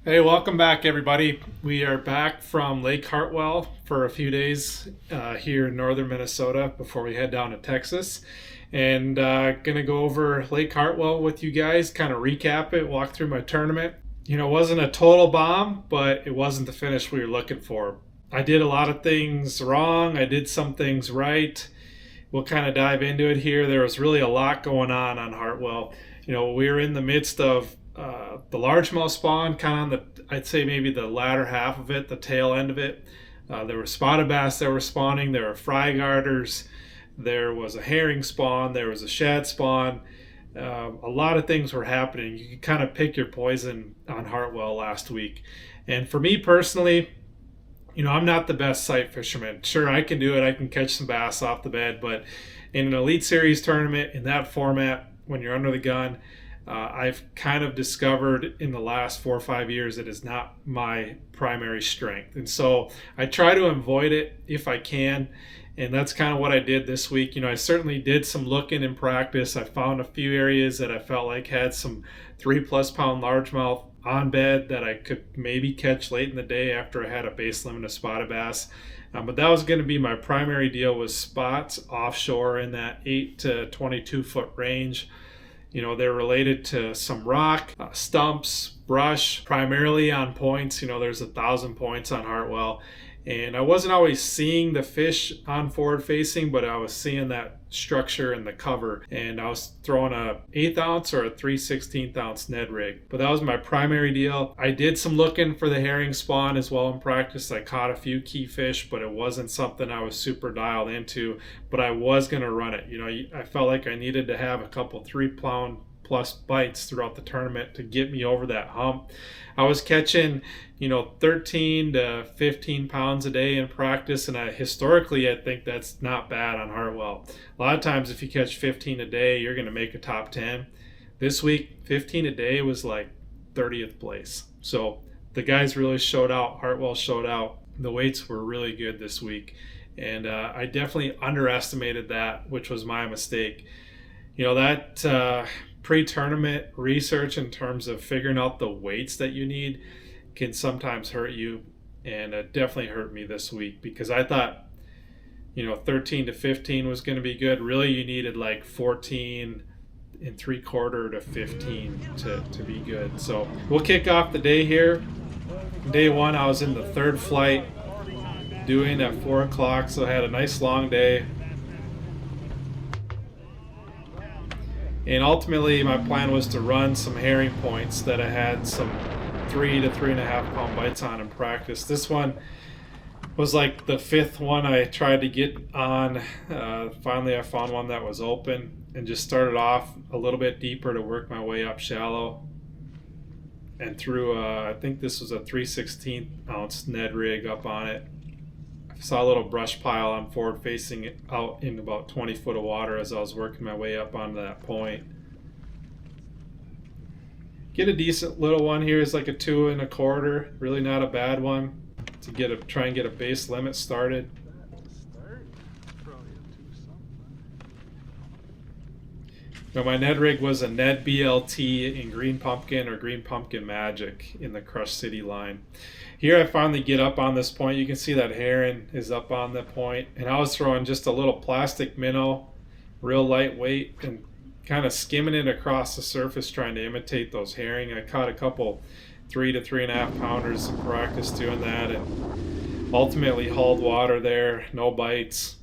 Hey, welcome back, everybody. We are back from Lake Hartwell for a few days here in northern Minnesota before we head down to Texas. And gonna go over Lake Hartwell with you guys, kind of recap it, walk through my tournament. It wasn't a total bomb, but it wasn't the finish we were looking for. I did a lot of things wrong, I did some things right. We'll kind of dive into it here. There was really a lot going on Hartwell. We were in the midst of the largemouth spawn, kind of on I'd say maybe the latter half of it, the tail end of it. There were spotted bass that were spawning. There were fry garters. There was a herring spawn. There was a shad spawn. A lot of things were happening. You could kind of pick your poison on Hartwell last week. And for me personally, I'm not the best sight fisherman. Sure, I can do it. I can catch some bass off the bed, but in an Elite Series tournament in that format, when you're under the gun, I've kind of discovered in the last 4 or 5 years it is not my primary strength. And so I try to avoid it if I can. And that's kind of what I did this week. I certainly did some looking in practice. I found a few areas that I felt like had some 3+ pound largemouth on bed that I could maybe catch late in the day after I had a base limit of spotted bass. But that was going to be my primary deal, was spots offshore in that 8 to 22 foot range. They're related to some rock, stumps, brush, primarily on points. There's 1,000 points on Hartwell. And I wasn't always seeing the fish on forward facing, but I was seeing that structure and the cover. And I was throwing a 1/8 ounce or a 3/16 ounce Ned Rig. But that was my primary deal. I did some looking for the herring spawn as well in practice. I caught a few key fish, but it wasn't something I was super dialed into. But I was going to run it. I felt like I needed to have a couple 3-pound plus bites throughout the tournament to get me over that hump. I was catching 13 to 15 pounds a day in practice, and historically I think that's not bad on Hartwell. A lot of times if you catch 15 a day, you're going to make a top 10. This week 15 a day was like 30th place. So the guys really showed out. Hartwell showed out. The weights were really good this week, and I definitely underestimated that, which was my mistake. That pre-tournament research in terms of figuring out the weights that you need can sometimes hurt you, and it definitely hurt me this week because I thought 13 to 15 was going to be good. Really, you needed like 14 and 3/4 to 15 to be good. So we'll kick off the day here. Day one, I was in the third flight doing at 4 o'clock, so I had a nice long day. And ultimately, my plan was to run some herring points that I had some 3 to 3.5 pound bites on in practice. This one was like the 5th one I tried to get on. Finally, I found one that was open and just started off a little bit deeper to work my way up shallow. And threw, I think this was a 3/16 ounce Ned Rig up on it. I saw a little brush pile on forward facing out in about 20 foot of water as I was working my way up onto that point. Get a decent little one here. Is like a 2 1/4. Really not a bad one to try and get a base limit started. Now my Ned Rig was a Ned BLT in Green Pumpkin or Green Pumpkin Magic in the Crush City line. Here I finally get up on this point. You can see that heron is up on the point, and I was throwing just a little plastic minnow, real lightweight, and kind of skimming it across the surface trying to imitate those herring. I caught a couple 3 to 3.5 pounders in practice doing that, and ultimately hauled water there, no bites.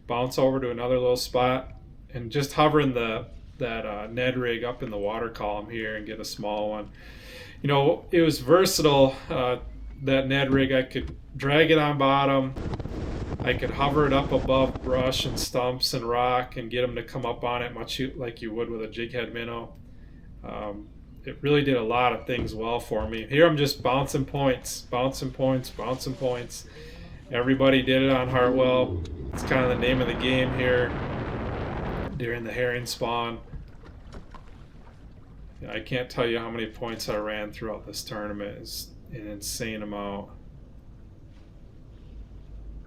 Bounce over to another little spot and just hovering that Ned Rig up in the water column here and get a small one. It was versatile, that Ned Rig. I could drag it on bottom. I could hover it up above brush and stumps and rock and get them to come up on it much like you would with a jig head minnow. It really did a lot of things well for me. Here I'm just bouncing points. Everybody did it on Hartwell. It's kind of the name of the game here during the herring spawn. I can't tell you how many points I ran throughout this tournament. It's an insane amount.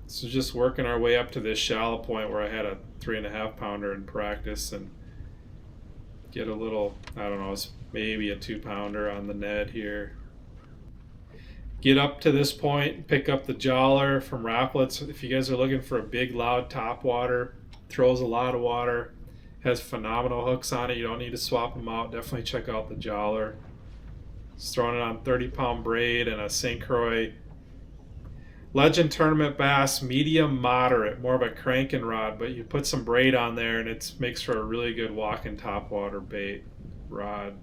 So just working our way up to this shallow point where I had a 3.5 pounder in practice and get a little, I don't know, it's maybe a 2 pounder on the Ned here. Get up to this point, pick up the jowler from Raplets. If you guys are looking for a big, loud topwater, throws a lot of water, has phenomenal hooks on it. You don't need to swap them out. Definitely check out the jowler. Just throwing it on 30-pound braid and a St. Croix Legend Tournament bass, medium moderate, more of a cranking rod, but you put some braid on there and it makes for a really good walking topwater bait rod.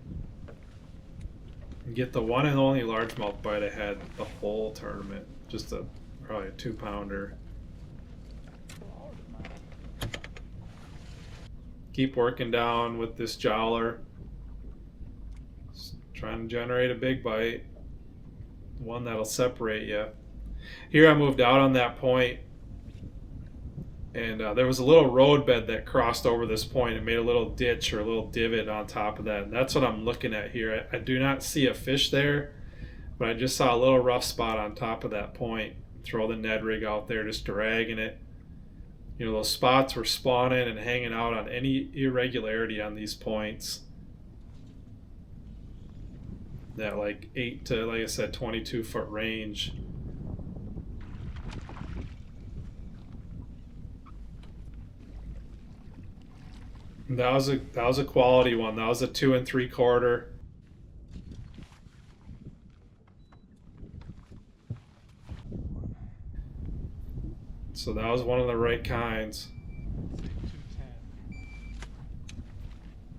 And get the one and only largemouth bite I had the whole tournament. Just probably a 2-pounder. Keep working down with this jowler. Just trying to generate a big bite. One that'll separate you. Here I moved out on that point, and there was a little road bed that crossed over this point and made a little ditch or a little divot on top of that. And that's what I'm looking at here. I do not see a fish there, but I just saw a little rough spot on top of that point. Throw the Ned Rig out there, just dragging it. You know, those spots were spawning and hanging out on any irregularity on these points. That like 8 to, like I said, 22-foot range. That was a quality one. That was a 2 3/4. So that was one of the right kinds.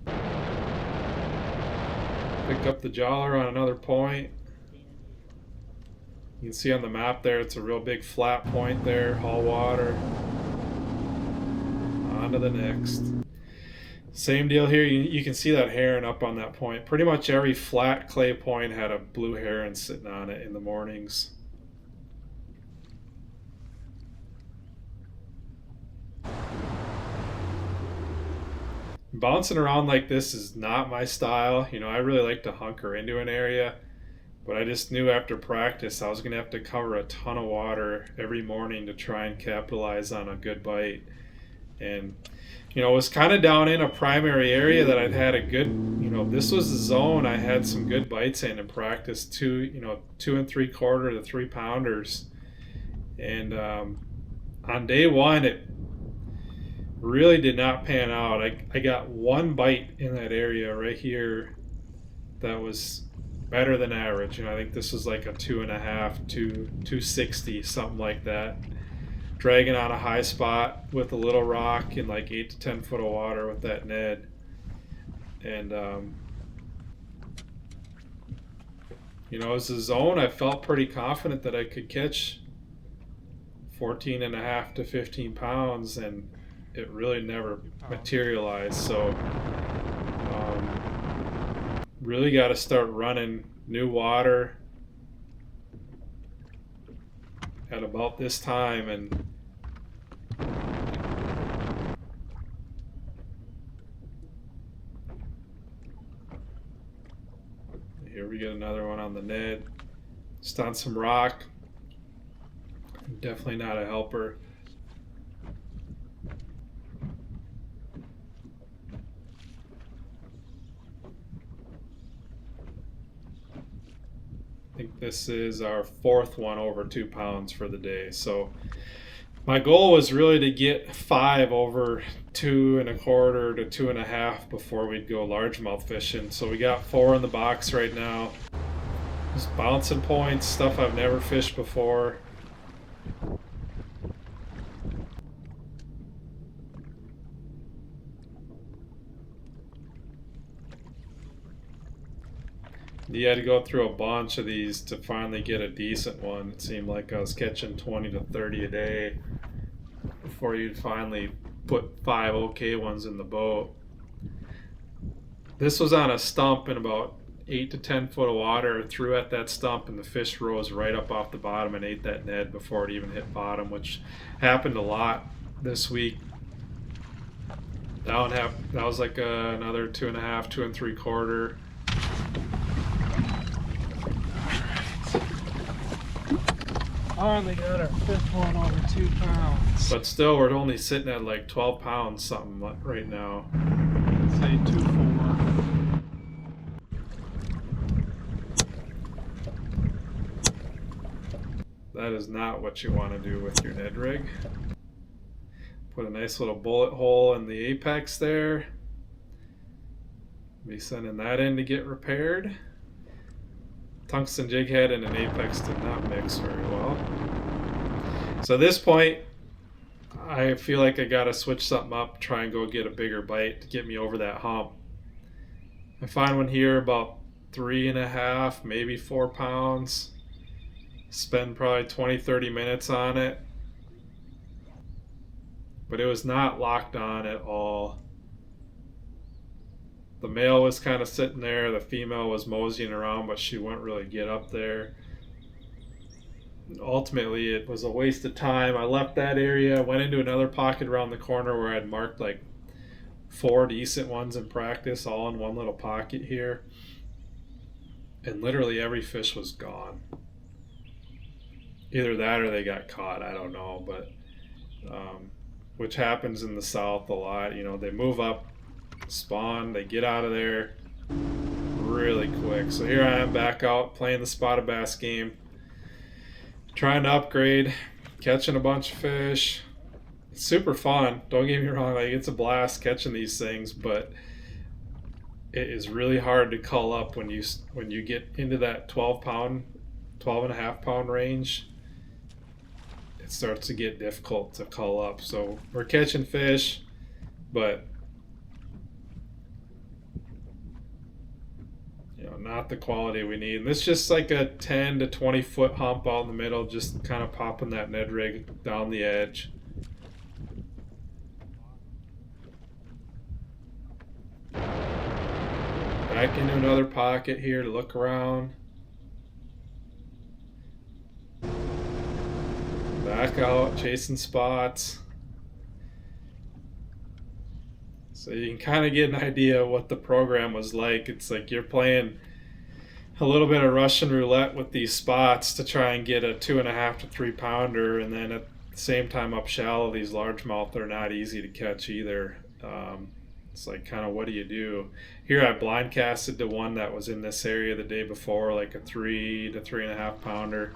Pick up the jowler on another point. You can see on the map there, it's a real big flat point there, all water. On to the next. Same deal here. You can see that heron up on that point. Pretty much every flat clay point had a blue heron sitting on it in the mornings. Bouncing around like this is not my style. You know, I really like to hunker into an area, but I just knew after practice I was going to have to cover a ton of water every morning to try and capitalize on a good bite. And you know, it was kind of down in a primary area that I'd had a good, you know, this was the zone I had some good bites in practice, 2 3/4 to 3-pounders. And on day one, it really did not pan out. I got one bite in that area right here that was better than average. You know, I think this was like a 2.5 to 260, something like that. Dragging on a high spot with a little rock in like 8 to 10 foot of water with that Ned. And you know, as a zone, I felt pretty confident that I could catch 14.5 to 15 pounds, and it really never materialized. So really got to start running new water at about this time. And here we get another one on the Ned. Just on some rock. Definitely not a helper. I think this is our 4th one over 2 pounds for the day. So my goal was really to get 5 over 2 1/4 to 2.5 before we'd go largemouth fishing. So we got 4 in the box right now. Just bouncing points, stuff I've never fished before. You had to go through a bunch of these to finally get a decent one. It seemed like I was catching 20 to 30 a day before you'd finally put 5 okay ones in the boat. This was on a stump in about 8 to 10 foot of water. Threw at that stump and the fish rose right up off the bottom and ate that Ned before it even hit bottom, which happened a lot this week. That was like another 2.5, 2 3/4. Finally got our 5th one over 2 pounds. But still, we're only sitting at like 12 pounds something right now. Say 2-4. that is not what you want to do with your Ned Rig. Put a nice little bullet hole in the apex there. Be sending that in to get repaired. Tungsten jig head and an apex did not mix very well. So at this point, I feel like I gotta switch something up, try and go get a bigger bite to get me over that hump. I find one here about 3.5, maybe 4 pounds. Spend probably 20-30 minutes on it. But it was not locked on at all. The male was kind of sitting there, the female was moseying around, but she wouldn't really get up there. Ultimately, it was a waste of time. I left that area, went into another pocket around the corner where I'd marked like 4 decent ones in practice, all in one little pocket here. And literally every fish was gone. Either that or they got caught, I don't know, but which happens in the South a lot. You know, they move up, spawn, they get out of there really quick. So here I am back out playing the spotted bass game, trying to upgrade, catching a bunch of fish. It's super fun, don't get me wrong, like it's a blast catching these things, but it is really hard to cull up when you get into that 12.5 pound range. It starts to get difficult to cull up. So we're catching fish, but not the quality we need. And this is just like a 10 to 20 foot hump out in the middle, just kind of popping that Ned Rig down the edge. Back into another pocket here to look around. Back out, chasing spots. So you can kind of get an idea of what the program was like. It's like you're playing a little bit of Russian roulette with these spots to try and get a 2.5 to 3 pounder, and then at the same time up shallow, these largemouth are not easy to catch either. It's like kind of what do you do? Here I blind casted to one that was in this area the day before, like a 3 to 3.5 pounder.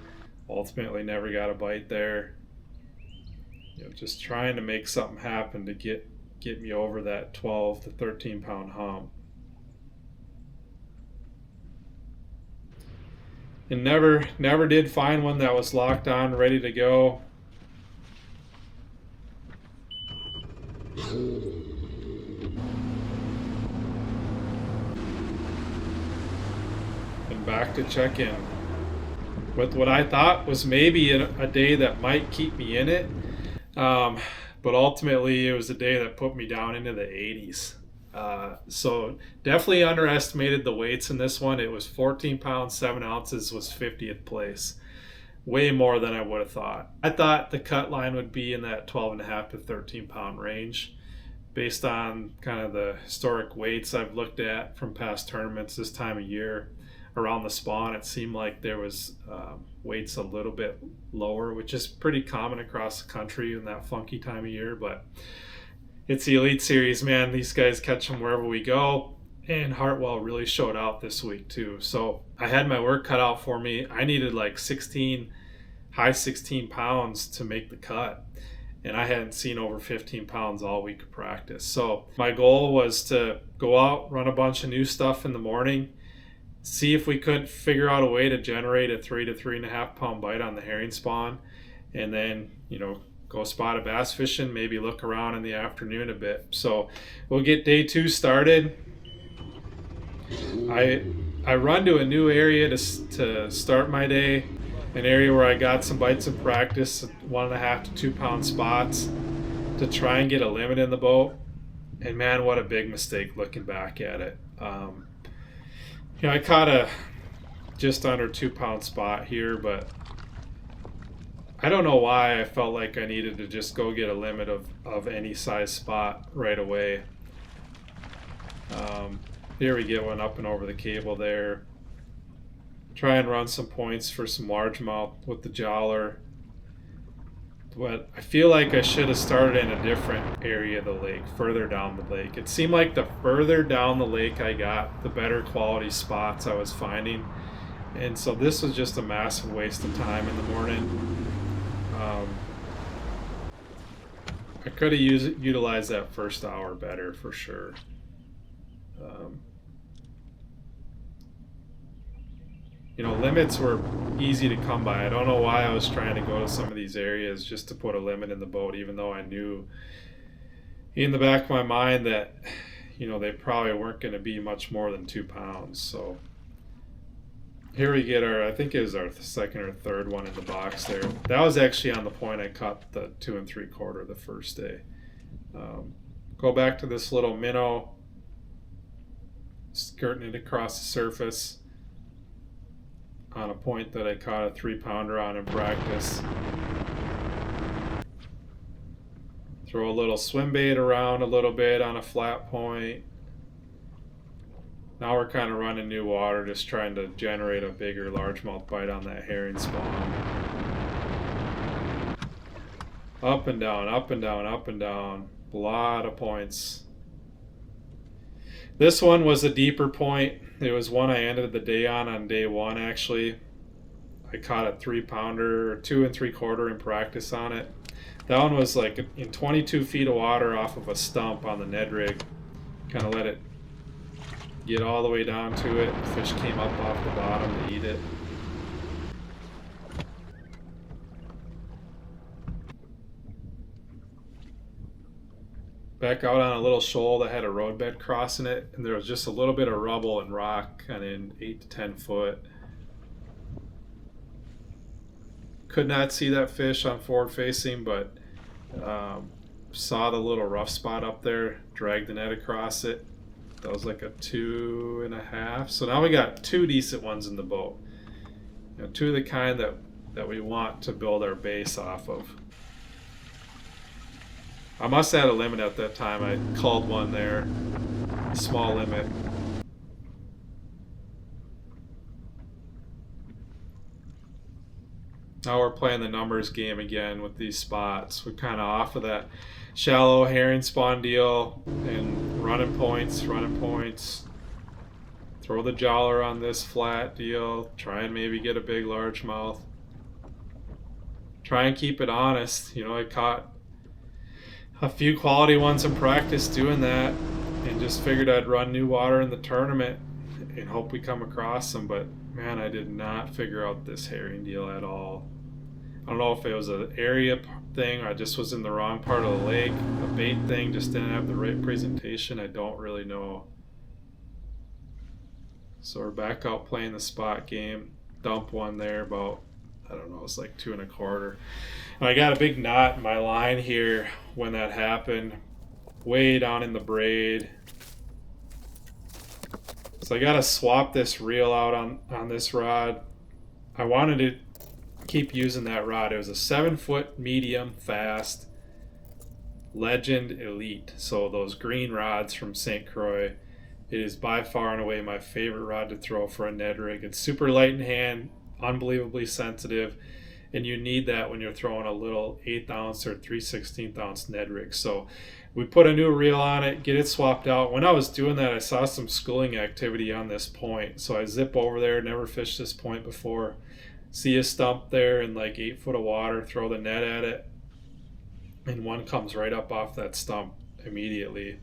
Ultimately never got a bite there. Just trying to make something happen to get me over that 12 to 13 pound hump. And never did find one that was locked on, ready to go. And back to check in with what I thought was maybe a day that might keep me in it. But ultimately it was a day that put me down into the 80s. So definitely underestimated the weights in this one. It was 14 pounds, 7 ounces, was 50th place. Way more than I would have thought. I thought the cut line would be in that 12.5 to 13 pound range based on kind of the historic weights I've looked at from past tournaments this time of year. Around the spawn, it seemed like there was weights a little bit lower, which is pretty common across the country in that funky time of year, but it's the Elite Series, man. These guys catch them wherever we go, and Hartwell really showed out this week too. So I had my work cut out for me. I needed like high 16 pounds to make the cut, and I hadn't seen over 15 pounds all week of practice. So my goal was to go out, run a bunch of new stuff in the morning, see if we couldn't figure out a way to generate a 3 to 3.5 pound bite on the herring spawn, and then go spot a bass fishing, maybe look around in the afternoon a bit. So we'll get day 2 started. I run to a new area to start my day, an area where I got some bites in practice, 1.5 to 2 pound spots to try and get a limit in the boat. And man, what a big mistake looking back at it. I caught a just under 2 pound spot here, but I don't know why I felt like I needed to just go get a limit of any size spot right away. Here we get one up and over the cable there. Try and run some points for some largemouth with the jowler. But I feel like I should have started in a different area of the lake, further down the lake. It seemed like the further down the lake I got, the better quality spots I was finding. And so this was just a massive waste of time in the morning. I could have utilized that first hour better for sure. You know, limits were easy to come by. I don't know why I was trying to go to some of these areas just to put a limit in the boat, even though I knew in the back of my mind that, you know, they probably weren't going to be much more than 2 pounds. So here we get our, I think it was our second or third one in the box there. That was actually on the point I caught the 2 3/4 the first day. Go back to this little minnow, skirting it across the surface on a point that I caught a 3-pounder on in practice. Throw a little swim bait around a little bit on a flat point. Now we're kind of running new water, just trying to generate a bigger largemouth bite on that herring spawn. Up and down, up and down, up and down. A lot of points. This one was a deeper point. It was one I ended the day on day one actually. I caught a 3-pounder or 2 3/4 in practice on it. That one was like in 22 feet of water off of a stump on the Ned Rig. Kind of let it get all the way down to it. The fish came up off the bottom to eat it. Back out on a little shoal that had a roadbed crossing it, and there was just a little bit of rubble and rock kind of in 8 to 10 foot. Could not see that fish on forward facing, but saw the little rough spot up there, dragged the net across it. That was like a 2.5. So now we got 2 decent ones in the boat. You know, 2 of the kind that we want to build our base off of. I must have had a limit at that time. I called one there, small limit. Now we're playing the numbers game again with these spots. We're kind of off of that shallow herring spawn deal and running points. Throw the jowler on this flat deal. Try and maybe get a big largemouth. Try and keep it honest. You know, I caught a few quality ones in practice doing that and just figured I'd run new water in the tournament and hope we come across them. But man, I did not figure out this herring deal at all. I don't know if it was an area thing or I just was in the wrong part of the lake. A bait thing just didn't have the right presentation. I don't really know. So we're back out playing the spot game. Dump one there about, I don't know, it's like 2 1/4. And I got a big knot in my line here when that happened, way down in the braid. So I gotta swap this reel out on this rod. I wanted to keep using that rod. It was a 7-foot medium fast Legend Elite. So those green rods from St. Croix. It is by far and away my favorite rod to throw for a Ned Rig. It's super light in hand, unbelievably sensitive, and you need that when you're throwing a little 1/8 ounce or 3/16 ounce Ned Rig. So we put a new reel on it, get it swapped out. When I was doing that, I saw some schooling activity on this point. So I zip over there, never fished this point before. See a stump there in like 8 foot of water, throw the net at it, and one comes right up off that stump immediately.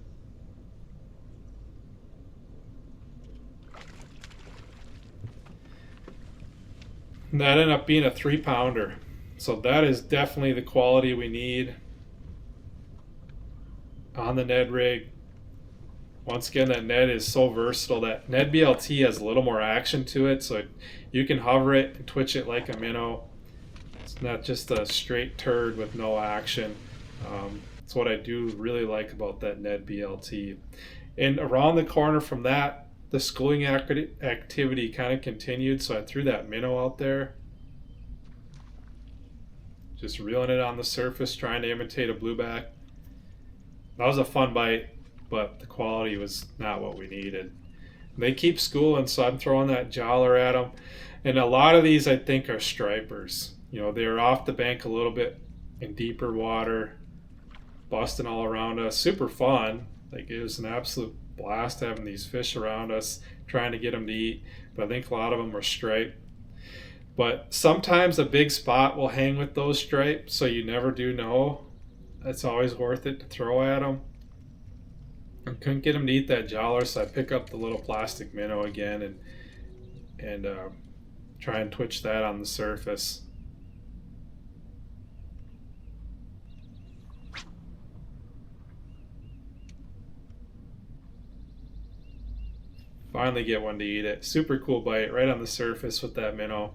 And that ended up being a 3-pounder. So that is definitely the quality we need on the Ned Rig. Once again, that Ned is so versatile. That Ned BLT has a little more action to it, so you can hover it and twitch it like a minnow. It's not just a straight turd with no action. That's what I do really like about that Ned BLT. And around the corner from that, the schooling activity kind of continued, so I threw that minnow out there. Just reeling it on the surface, trying to imitate a blueback. That was a fun bite, but the quality was not what we needed. They keep schooling, so I'm throwing that jowler at them. And a lot of these I think are stripers. You know, they're off the bank a little bit in deeper water, busting all around us. Super fun. Like, it was an absolute blast having these fish around us, trying to get them to eat. But I think a lot of them were striped. But sometimes a big spot will hang with those stripes, so you never do know. It's always worth it to throw at them. I couldn't get him to eat that jowler, so I pick up the little plastic minnow again and try and twitch that on the surface. Finally get one to eat it. Super cool bite right on the surface with that minnow.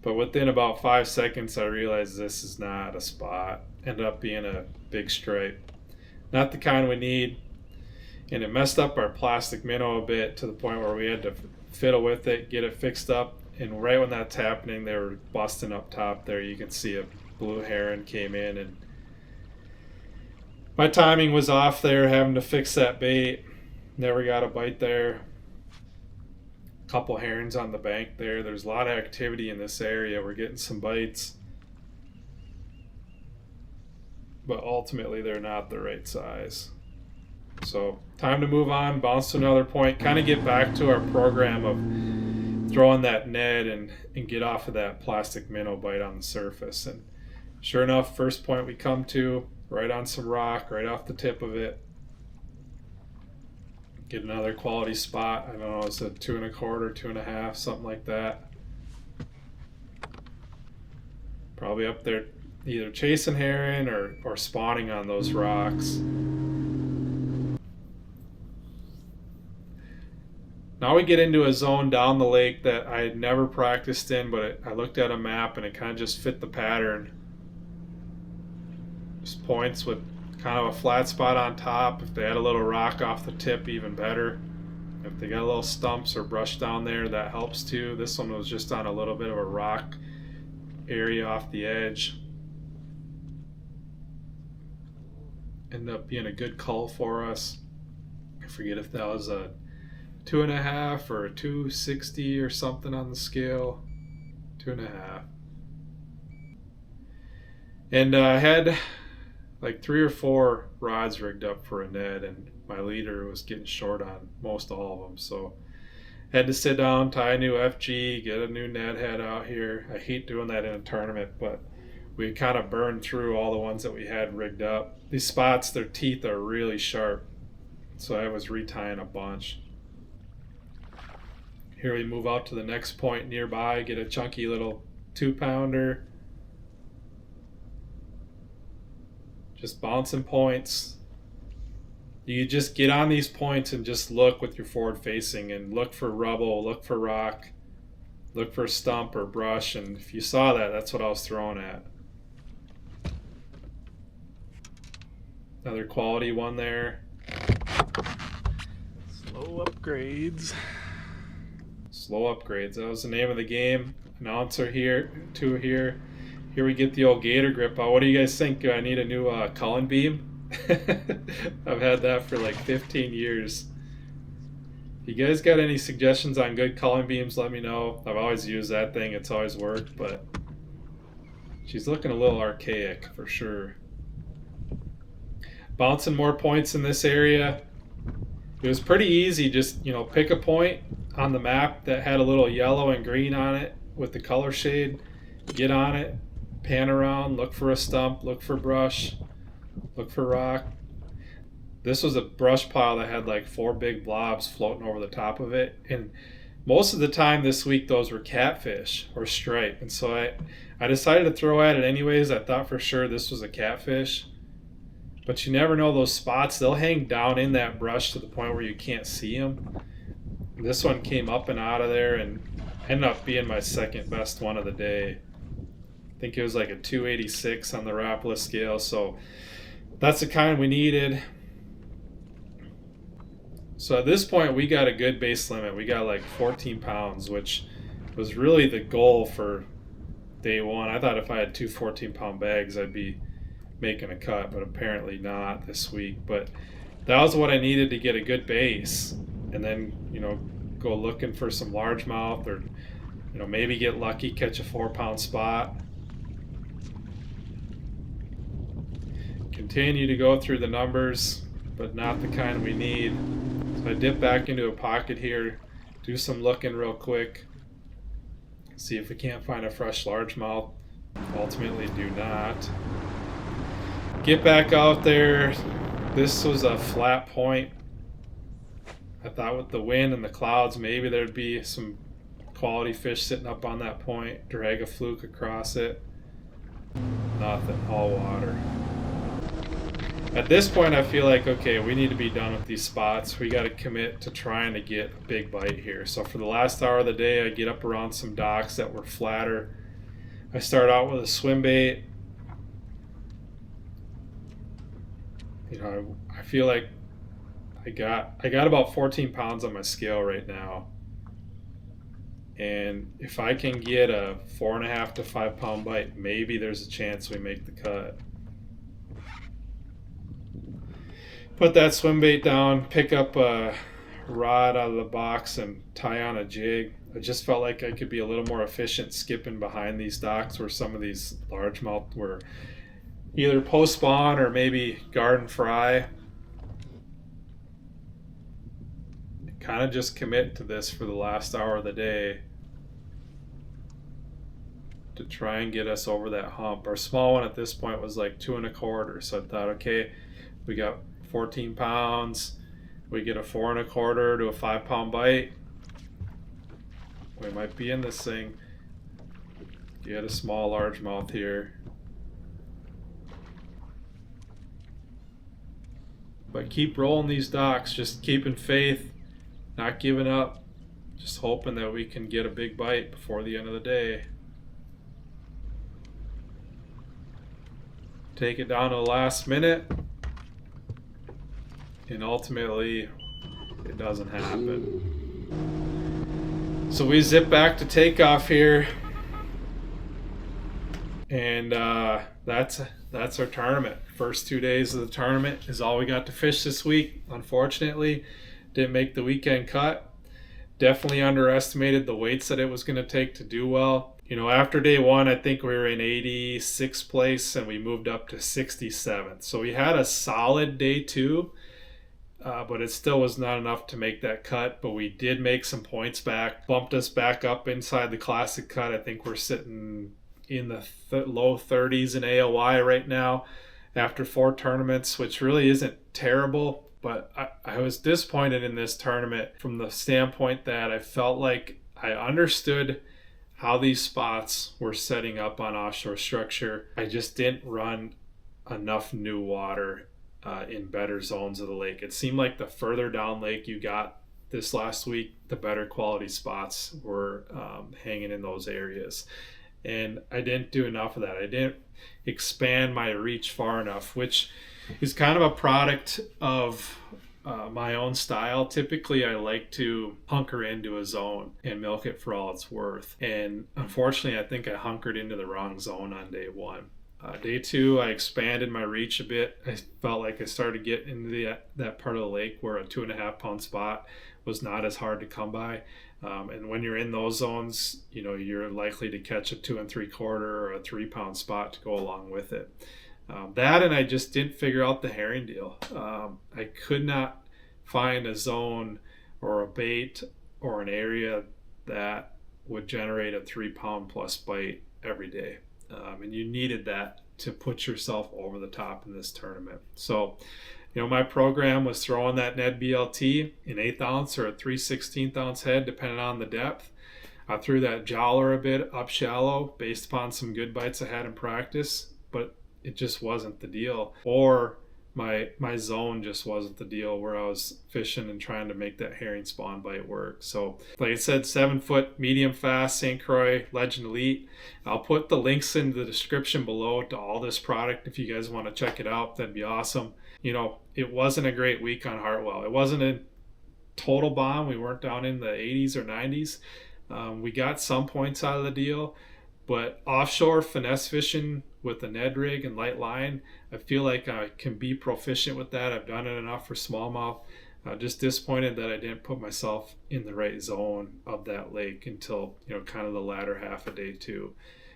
But within about 5 seconds, I realized this is not a spot. Ended up being a big stripe. Not the kind we need. And it messed up our plastic minnow a bit to the point where we had to fiddle with it, get it fixed up. And right when that's happening, they were busting up top there. You can see a blue heron came in, and my timing was off there, having to fix that bait. Never got a bite there. Couple herons on the bank there. There's a lot of activity in this area. We're getting some bites, but ultimately they're not the right size. So time to move on, bounce to another point, kind of get back to our program of throwing that Ned and get off of that plastic minnow bite on the surface. And sure enough, first point we come to, right on some rock, right off the tip of it. Get another quality spot. I don't know, it's a 2 1/4, 2 1/2, something like that. Probably up there either chasing heron or spawning on those rocks. Now we get into a zone down the lake that I had never practiced in, but I looked at a map and it kind of just fit the pattern. Just points with kind of a flat spot on top. If they had a little rock off the tip, even better. If they got little stumps or brush down there, that helps too. This one was just on a little bit of a rock area off the edge. Ended up being a good cull for us. I forget if that was a 2 1/2 or a 260 or something on the scale. 2 1/2. And I had like 3 or 4 rods rigged up for a Ned, and my leader was getting short on most all of them. So had to sit down, tie a new FG, get a new Ned head out here. I hate doing that in a tournament, but we kind of burned through all the ones that we had rigged up. These spots, their teeth are really sharp, so I was retying a bunch. Here we move out to the next point nearby, get a chunky little 2-pounder. Just bouncing points. You just get on these points and just look with your forward facing and look for rubble, look for rock, look for stump or brush, and if you saw that, that's what I was throwing at. Another quality one there. Slow upgrades. Slow upgrades. That was the name of the game. Announcer here, two here. Here we get the old gator grip out. What do you guys think? Do I need a new culling beam? I've had that for like 15 years. If you guys got any suggestions on good culling beams, let me know. I've always used that thing. It's always worked, but she's looking a little archaic for sure. Bouncing more points in this area. It was pretty easy. Just, pick a point on the map that had a little yellow and green on it with the color shade. Get on it, pan around, look for a stump, look for brush, look for rock. This was a brush pile that had like 4 big blobs floating over the top of it, and most of the time this week those were catfish or stripe, and so I decided to throw at it anyways. I thought for sure this was a catfish, but you never know, those spots, they'll hang down in that brush to the point where you can't see them. This one came up and out of there and ended up being my second best one of the day. I think it was like a 286 on the Rapala scale, so that's the kind we needed. So at this point we got a good base limit. We got like 14 pounds, which was really the goal for day one. I thought if I had 2 14-pound bags I'd be making a cut, but apparently not this week. But that was what I needed to get a good base, and then go looking for some largemouth, or maybe get lucky, catch a 4-pound spot. Continue to go through the numbers, but not the kind we need. So I dip back into a pocket here, do some looking real quick, See if we can't find a fresh largemouth. Ultimately do not. Get back out there. This was a flat point. I thought with the wind and the clouds, maybe there'd be some quality fish sitting up on that point. Drag a fluke across it. Nothing, all water. At this point, I feel like, okay, we need to be done with these spots. We got to commit to trying to get a big bite here. So for the last hour of the day, I get up around some docks that were flatter. I start out with a swim bait. You know, I feel like I got about 14 pounds on my scale right now. And if I can get a 4.5 to 5 pound bite, maybe there's a chance we make the cut. Put that swim bait down, pick up a rod out of the box and tie on a jig. I just felt like I could be a little more efficient skipping behind these docks where some of these largemouth were either post spawn or maybe garden fry. Kind of just commit to this for the last hour of the day to try and get us over that hump. Our small one at this point was like 2.25, so I thought, okay, we got 14 pounds, we get a 4.25 to a 5 pound bite, we might be in this thing. Get a small largemouth here, but keep rolling these docks, just keeping faith, not giving up, just hoping that we can get a big bite before the end of the day. Take it down to the last minute, and ultimately it doesn't happen. So we zip back to takeoff here, and that's our tournament. First 2 days of the tournament is all we got to fish this week. Unfortunately, didn't make the weekend cut. Definitely underestimated the weights that it was going to take to do well. You know, after day one, I think we were in 86th place and we moved up to 67th. So we had a solid day two, but it still was not enough to make that cut. But we did make some points back, bumped us back up inside the classic cut. I think we're sitting in the low 30s in AOI right now after 4 tournaments, which really isn't terrible. But I was disappointed in this tournament from the standpoint that I felt like I understood how these spots were setting up on offshore structure. I just didn't run enough new water in better zones of the lake. It seemed like the further down lake you got this last week, the better quality spots were hanging in those areas. And I didn't do enough of that. I didn't expand my reach far enough, which is kind of a product of my own style. Typically, I like to hunker into a zone and milk it for all it's worth. And unfortunately, I think I hunkered into the wrong zone on day one. Day two, I expanded my reach a bit. I felt like I started getting into that part of the lake where a 2.5 pound spot was not as hard to come by. And when you're in those zones, you know, you're likely to catch a 2 3/4 or a 3 pound spot to go along with it. That, and I just didn't figure out the herring deal. I could not find a zone or a bait or an area that would generate a 3 pound plus bite every day. And you needed that to put yourself over the top in this tournament. So, you know, my program was throwing that Ned BLT, an 1/8 ounce or a 3/16 ounce head, depending on the depth. I threw that jowler a bit up shallow based upon some good bites I had in practice, but it just wasn't the deal. Or my zone just wasn't the deal where I was fishing and trying to make that herring spawn bite work. So like I said, 7-foot medium fast St. Croix Legend Elite. I'll put the links in the description below to all this product if you guys want to check it out. That'd be awesome. You know, it wasn't a great week on Hartwell. It wasn't a total bomb. We weren't down in the 80s or 90s. We got some points out of the deal, but offshore finesse fishing with the Ned Rig and light line, I feel like I can be proficient with that. I've done it enough for smallmouth. Just disappointed that I didn't put myself in the right zone of that lake until, you know, kind of the latter half of day two.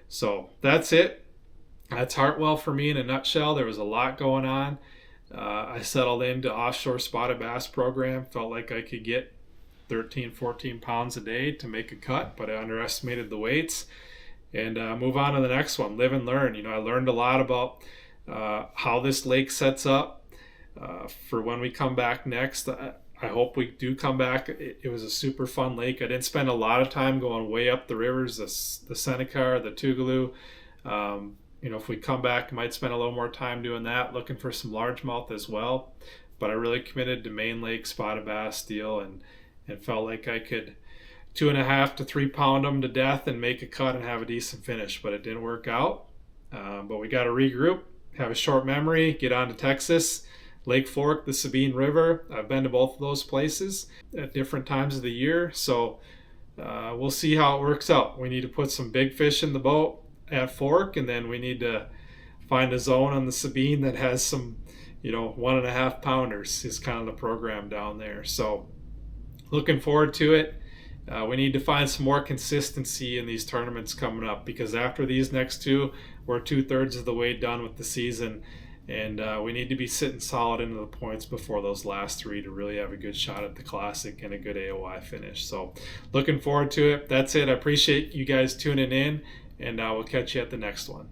So that's it. That's Hartwell for me in a nutshell. There was a lot going on. I settled into offshore spotted bass program. Felt like I could get 13, 14 pounds a day to make a cut, but I underestimated the weights. And move on to the next one, live and learn. I learned a lot about how this lake sets up for when we come back next. I hope we do come back. It was a super fun lake. I didn't spend a lot of time going way up the rivers, the Seneca, the Tougaloo. If we come back, I might spend a little more time doing that, looking for some largemouth as well. But I really committed to main lake spotted bass deal, and felt like I could 2.5 to 3 pound them to death and make a cut and have a decent finish. But it didn't work out. But we got to regroup, have a short memory, get on to Texas. Lake Fork, the Sabine River. I've been to both of those places at different times of the year, so we'll see how it works out. We need to put some big fish in the boat at Fork, and then we need to find a zone on the Sabine that has some 1.5 pounders is kind of the program down there. So looking forward to it. We need to find some more consistency in these tournaments coming up, because after these next two, we're 2/3 of the way done with the season. And we need to be sitting solid into the points before those last 3 to really have a good shot at the Classic and a good AOI finish. So looking forward to it. That's it. I appreciate you guys tuning in, and we'll catch you at the next one.